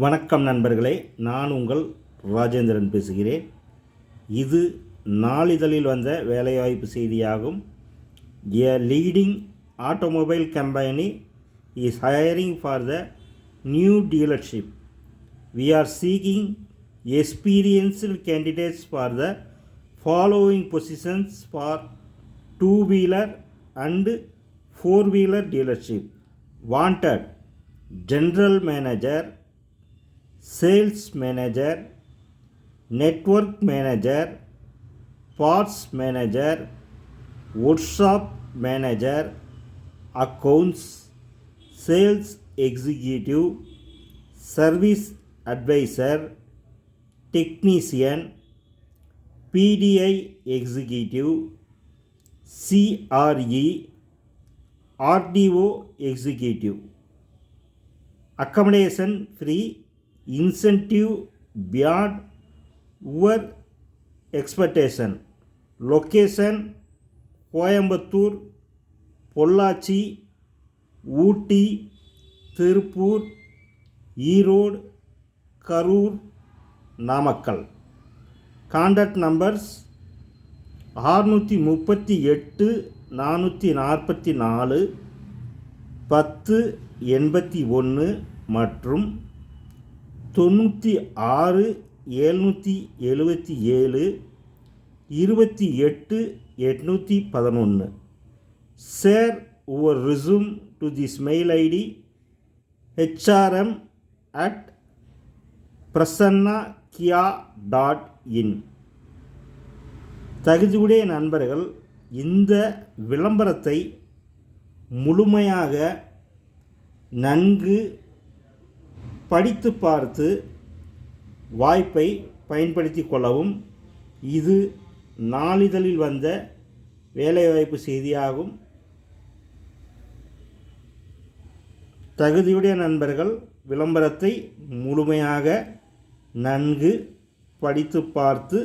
வணக்கம் நண்பர்களே, நான் உங்கள் ராஜேந்திரன் பேசுகிறேன். இது நாளிதழில் வந்த வேலைவாய்ப்பு செய்தியாகும். A leading automobile company is hiring for the new dealership. We are seeking experienced candidates for the following positions for two-wheeler and four-wheeler dealership. Wanted: General Manager, Sales Manager, Network Manager, Parts Manager, Workshop Manager, Accounts, Sales Executive, Service Advisor, Technician, PDI Executive, CRE, RDO Executive. Accommodation free, incentive beyond your expectation. Location: Coimbatore, Pollachi, Ooty, Tiruppur, Erode, Karur, Namakkal. Contact numbers 638 444 1081 மற்றும் 96 777 28 811. Share your resume to this mail ID hrm@prasannakia.in. தகுதியுடைய நண்பர்கள் இந்த விளம்பரத்தை முழுமையாக நன்கு படித்து பார்த்து வாய்ப்பை பயன்படுத்தி கொள்ளவும். இது நாளிதழில் வந்த வேலைவாய்ப்பு செய்தியாகும். தகுதியுடைய நண்பர்கள் விளம்பரத்தை முழுமையாக நன்கு படித்து பார்த்து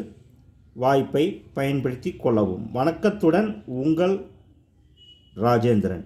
வாய்ப்பை பயன்படுத்தி கொள்ளவும். வணக்கத்துடன் உங்கள் ராஜேந்திரன்.